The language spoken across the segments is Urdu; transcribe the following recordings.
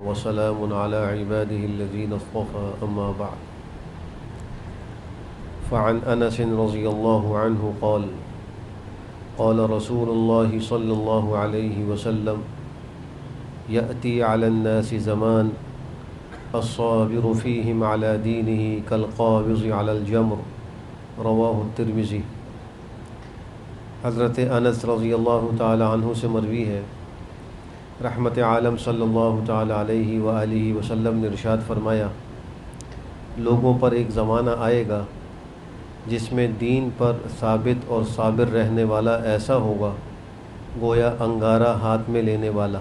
وسلام على عباده الذين اصطفى أما بعد فعن أنس رضي الله عنه قال قال رسول الله صلى الله عليه وسلم يأتي على الناس زمان الصابر فيهم على دينه كالقابض على الجمر رواہ الترمذی۔ حضرت انس رضی اللہ تعالی عنہ سے مروی ہے، رحمت عالم صلی اللہ تعالی علیہ وآلہ وسلم نے ارشاد فرمایا، لوگوں پر ایک زمانہ آئے گا جس میں دین پر ثابت اور صابر رہنے والا ایسا ہوگا گویا انگارہ ہاتھ میں لینے والا۔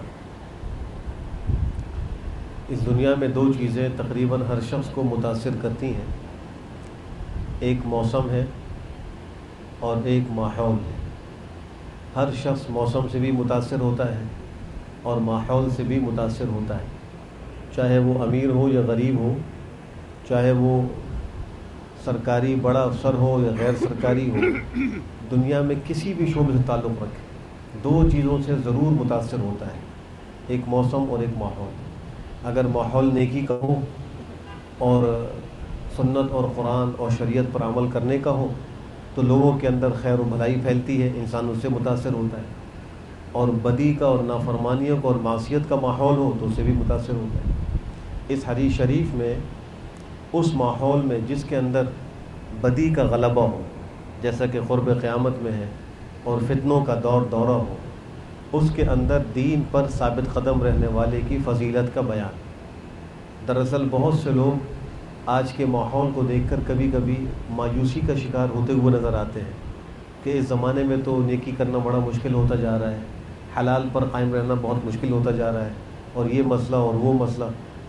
اس دنیا میں دو چیزیں تقریباً ہر شخص کو متاثر کرتی ہیں، ایک موسم ہے اور ایک ماحول ہے۔ ہر شخص موسم سے بھی متاثر ہوتا ہے اور ماحول سے بھی متاثر ہوتا ہے، چاہے وہ امیر ہو یا غریب ہو، چاہے وہ سرکاری بڑا افسر ہو یا غیر سرکاری ہو، دنیا میں کسی بھی شعبے سے تعلق رکھے، دو چیزوں سے ضرور متاثر ہوتا ہے، ایک موسم اور ایک ماحول۔ اگر ماحول نیکی کا ہو اور سنت اور قرآن اور شریعت پر عمل کرنے کا ہو تو لوگوں کے اندر خیر و بھلائی پھیلتی ہے، انسان اس سے متاثر ہوتا ہے، اور بدی کا اور نافرمانیوں کا اور معصیت کا ماحول ہو تو اس سے بھی متاثر ہوتا ہے۔ اس حدیث شریف میں اس ماحول میں جس کے اندر بدی کا غلبہ ہو، جیسا کہ قرب قیامت میں ہے، اور فتنوں کا دورہ ہو، اس کے اندر دین پر ثابت قدم رہنے والے کی فضیلت کا بیان۔ دراصل بہت سے لوگ آج کے ماحول کو دیکھ کر کبھی کبھی مایوسی کا شکار ہوتے ہوئے نظر آتے ہیں کہ اس زمانے میں تو نیکی کرنا بڑا مشکل ہوتا جا رہا ہے، حلال پر قائم رہنا بہت مشکل ہوتا جا رہا ہے، اور یہ مسئلہ اور وہ مسئلہ،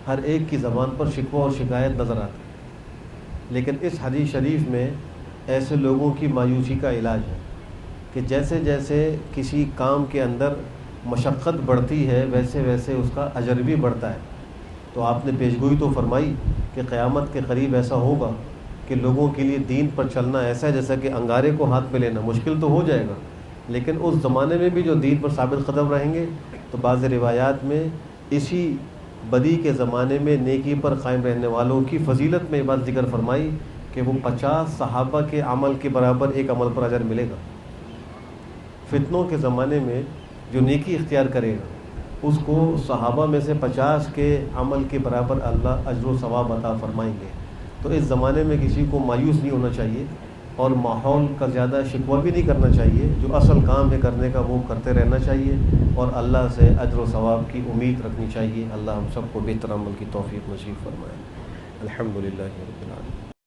ہر ایک کی زبان پر شکوہ اور شکایت نظر آتی ہے۔ لیکن اس حدیث شریف میں ایسے لوگوں کی مایوسی کا علاج ہے کہ جیسے جیسے کسی کام کے اندر مشقت بڑھتی ہے ویسے ویسے اس کا اجر بھی بڑھتا ہے۔ تو آپ نے پیشگوئی تو فرمائی کہ قیامت کے قریب ایسا ہوگا کہ لوگوں کے لیے دین پر چلنا ایسا ہے جیسا کہ انگارے کو ہاتھ میں لینا، مشکل تو ہو جائے گا، لیکن اس زمانے میں بھی جو دین پر ثابت قدم رہیں گے تو بعض روایات میں اسی بدی کے زمانے میں نیکی پر قائم رہنے والوں کی فضیلت میں یہ بات ذکر فرمائی کہ وہ 50 صحابہ کے عمل کے برابر ایک عمل پر اجر ملے گا۔ فتنوں کے زمانے میں جو نیکی اختیار کرے گا اس کو صحابہ میں سے 50 کے عمل کے برابر اللہ اجر و ثواب عطا فرمائیں گے۔ تو اس زمانے میں کسی کو مایوس نہیں ہونا چاہیے اور ماحول کا زیادہ شکوہ بھی نہیں کرنا چاہیے، جو اصل کام ہے کرنے کا وہ کرتے رہنا چاہیے اور اللہ سے اجر و ثواب کی امید رکھنی چاہیے۔ اللہ ہم سب کو بہتر عمل کی توفیق نصیب فرمائے۔ الحمدللہ رب العالمین۔